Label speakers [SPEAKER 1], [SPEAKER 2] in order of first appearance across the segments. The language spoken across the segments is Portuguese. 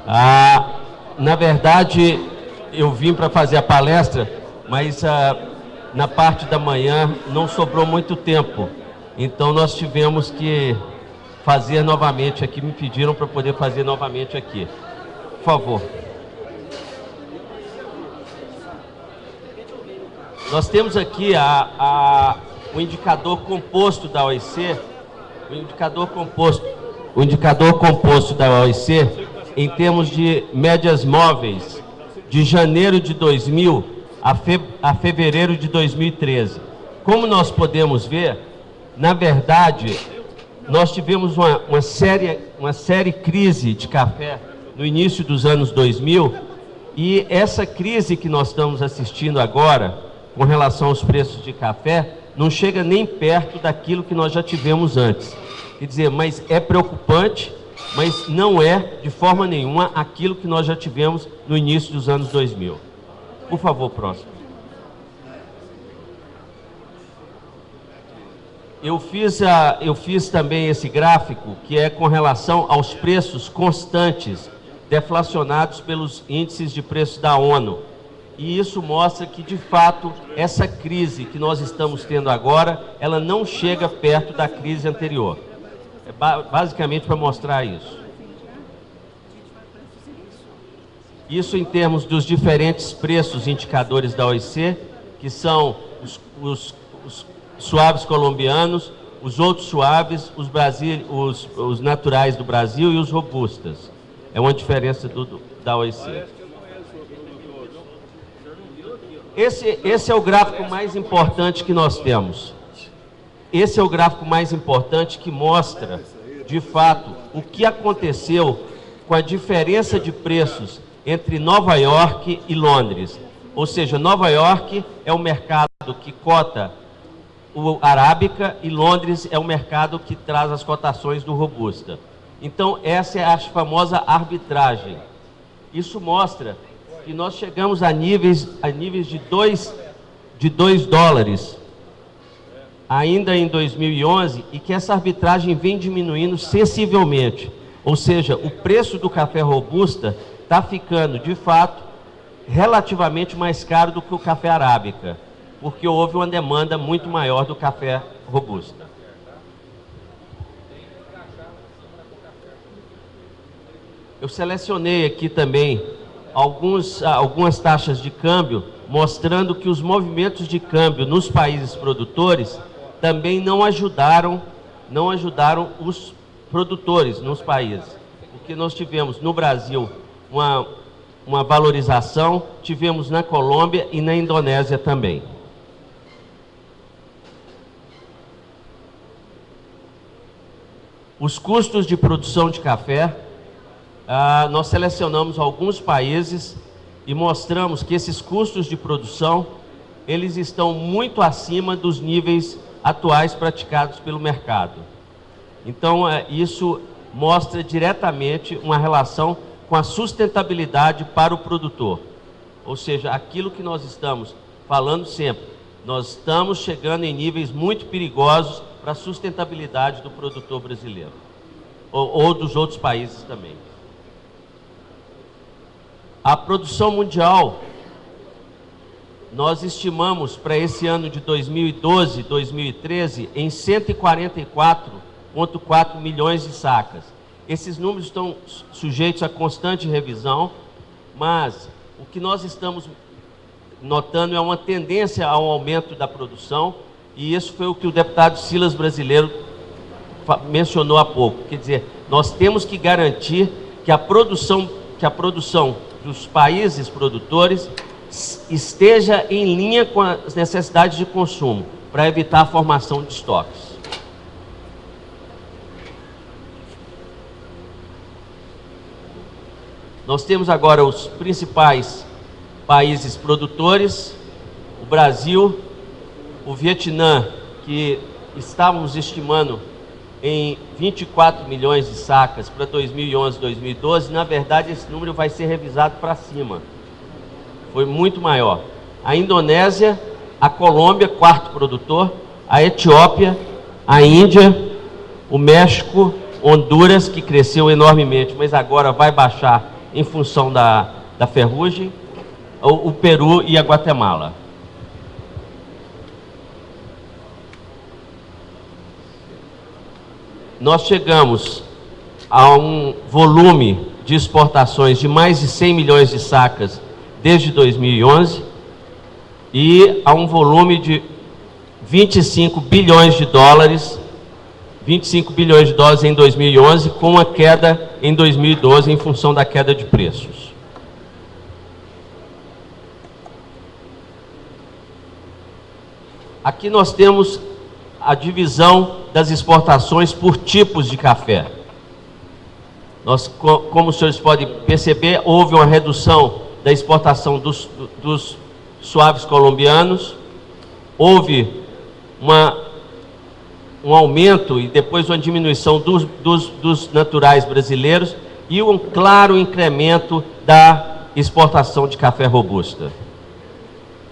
[SPEAKER 1] Na verdade, eu vim para fazer a palestra, mas na parte da manhã não sobrou muito tempo. Então nós tivemos que fazer novamente aqui, me pediram para poder fazer novamente aqui. Por favor. Nós temos aqui o indicador composto da OIC, o indicador composto da OIC em termos de médias móveis de janeiro de 2000 a fevereiro de 2013. Como nós podemos ver, na verdade, nós tivemos uma séria crise de café no início dos anos 2000, e essa crise que nós estamos assistindo agora, com relação aos preços de café, não chega nem perto daquilo que nós já tivemos antes. Quer dizer, mas é preocupante, mas não é de forma nenhuma aquilo que nós já tivemos no início dos anos 2000. Por favor, próximo. Eu fiz também esse gráfico, que é com relação aos preços constantes, deflacionados pelos índices de preços da ONU. E isso mostra que, de fato, essa crise que nós estamos tendo agora, ela não chega perto da crise anterior. É basicamente para mostrar isso. Isso em termos dos diferentes preços indicadores da OIC, que são os suaves colombianos, os outros suaves, os naturais do Brasil e os robustas. É uma diferença da OIC. Esse é o gráfico mais importante que nós temos. Esse é o gráfico mais importante que mostra, de fato, o que aconteceu com a diferença de preços entre Nova York e Londres. Ou seja, Nova York é o mercado que cota o Arábica e Londres é o mercado que traz as cotações do Robusta. Então, essa é a famosa arbitragem. Isso mostra que nós chegamos a níveis de 2 dólares ainda em 2011 e que essa arbitragem vem diminuindo sensivelmente. Ou seja, o preço do café Robusta está ficando, de fato, relativamente mais caro do que o café Arábica, porque houve uma demanda muito maior do café Robusta. Eu selecionei aqui também algumas taxas de câmbio, mostrando que os movimentos de câmbio nos países produtores também não ajudaram os produtores nos países, porque nós tivemos no Brasil uma valorização, tivemos na Colômbia e na Indonésia também. Os custos de produção de café, nós selecionamos alguns países e mostramos que esses custos de produção, eles estão muito acima dos níveis atuais praticados pelo mercado. Então, isso mostra diretamente uma relação com a sustentabilidade para o produtor. Ou seja, aquilo que nós estamos falando sempre, nós estamos chegando em níveis muito perigosos para a sustentabilidade do produtor brasileiro, ou dos outros países também. A produção mundial, nós estimamos para esse ano de 2012, 2013, em 144,4 milhões de sacas. Esses números estão sujeitos a constante revisão, mas o que nós estamos notando é uma tendência ao aumento da produção, e isso foi o que o deputado Silas Brasileiro mencionou há pouco. Quer dizer, nós temos que garantir que a produção dos países produtores esteja em linha com as necessidades de consumo, para evitar a formação de estoques. Nós temos agora os principais países produtores: o Brasil, o Vietnã, que estávamos estimando em 24 milhões de sacas para 2011, 2012, na verdade esse número vai ser revisado para cima. Foi muito maior. A Indonésia, a Colômbia, quarto produtor, a Etiópia, a Índia, o México, Honduras, que cresceu enormemente, mas agora vai baixar em função da ferrugem, o Peru e a Guatemala. Nós chegamos a um volume de exportações de mais de 100 milhões de sacas desde 2011 e a um volume de 25 bilhões de dólares em 2011, com uma queda em 2012 em função da queda de preços. Aqui nós temos a divisão das exportações por tipos de café. Como os senhores podem perceber, houve uma redução da exportação dos suaves colombianos, houve um aumento e depois uma diminuição dos naturais brasileiros e um claro incremento da exportação de café robusta.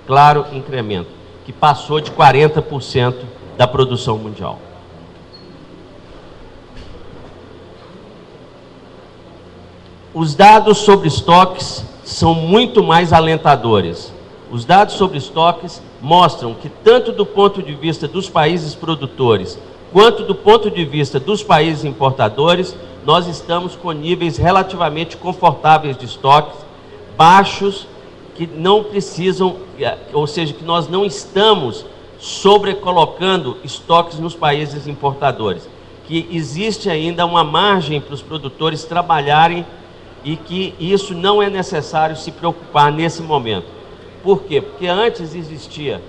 [SPEAKER 1] Claro incremento, que passou de 40% da produção mundial. Os dados sobre estoques são muito mais alentadores. Os dados sobre estoques mostram que, tanto do ponto de vista dos países produtores, quanto do ponto de vista dos países importadores, nós estamos com níveis relativamente confortáveis de estoques, baixos, que não precisam, ou seja, que nós não estamos sobrecolocando estoques nos países importadores, que existe ainda uma margem para os produtores trabalharem e que isso não é necessário se preocupar nesse momento. Por quê? Porque antes existia,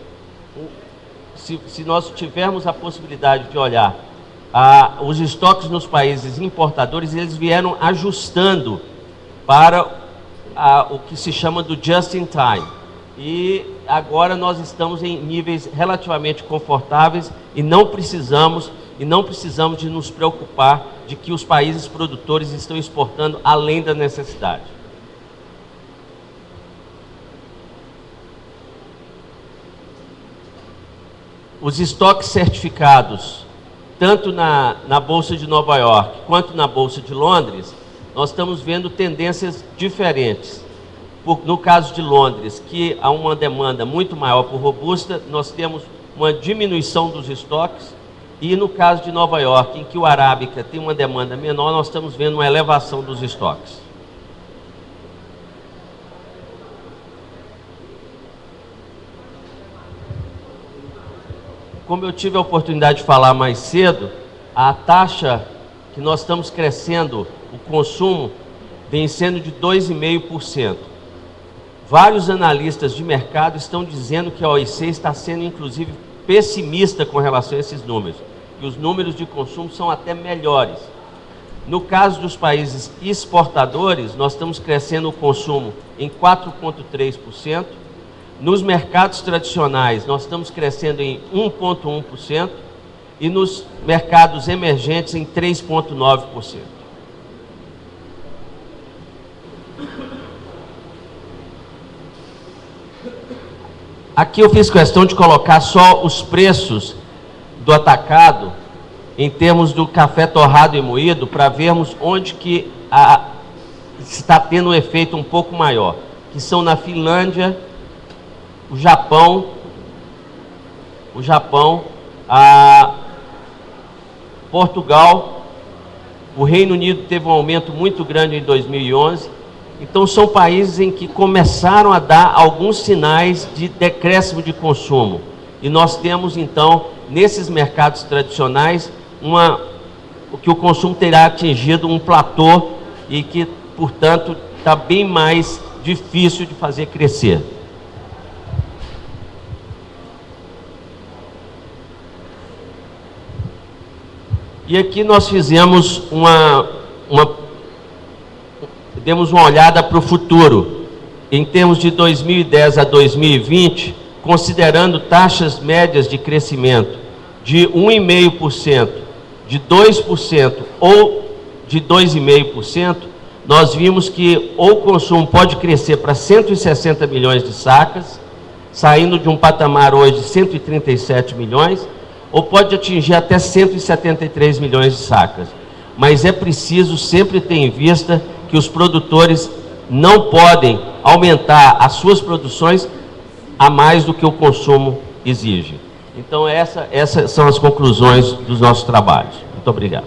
[SPEAKER 1] se nós tivermos a possibilidade de olhar os estoques nos países importadores, eles vieram ajustando para o que se chama do just in time. E agora nós estamos em níveis relativamente confortáveis e não precisamos de nos preocupar de que os países produtores estão exportando além da necessidade. Os estoques certificados, tanto na Bolsa de Nova York quanto na Bolsa de Londres, nós estamos vendo tendências diferentes. No caso de Londres, que há uma demanda muito maior por robusta, nós temos uma diminuição dos estoques. E no caso de Nova York, em que o arábica tem uma demanda menor, nós estamos vendo uma elevação dos estoques. Como eu tive a oportunidade de falar mais cedo, a taxa que nós estamos crescendo, o consumo, vem sendo de 2,5%. Vários analistas de mercado estão dizendo que a OIC está sendo, inclusive, pessimista com relação a esses números, que os números de consumo são até melhores. No caso dos países exportadores, nós estamos crescendo o consumo em 4,3%. Nos mercados tradicionais, nós estamos crescendo em 1,1%. E nos mercados emergentes, em 3,9%. Aqui eu fiz questão de colocar só os preços do atacado em termos do café torrado e moído, para vermos onde que está tendo um efeito um pouco maior, que são na Finlândia, o Japão, Portugal, o Reino Unido teve um aumento muito grande em 2011. Então são países em que começaram a dar alguns sinais de decréscimo de consumo. E nós temos então, nesses mercados tradicionais, que o consumo terá atingido um platô e que, portanto, está bem mais difícil de fazer crescer. E aqui nós fizemos demos uma olhada para o futuro, em termos de 2010 a 2020, considerando taxas médias de crescimento de 1,5%, de 2% ou de 2,5%, nós vimos que o consumo pode crescer para 160 milhões de sacas, saindo de um patamar hoje de 137 milhões, ou pode atingir até 173 milhões de sacas. Mas é preciso sempre ter em vista que os produtores não podem aumentar as suas produções a mais do que o consumo exige. Então, essas são as conclusões dos nossos trabalhos. Muito obrigado.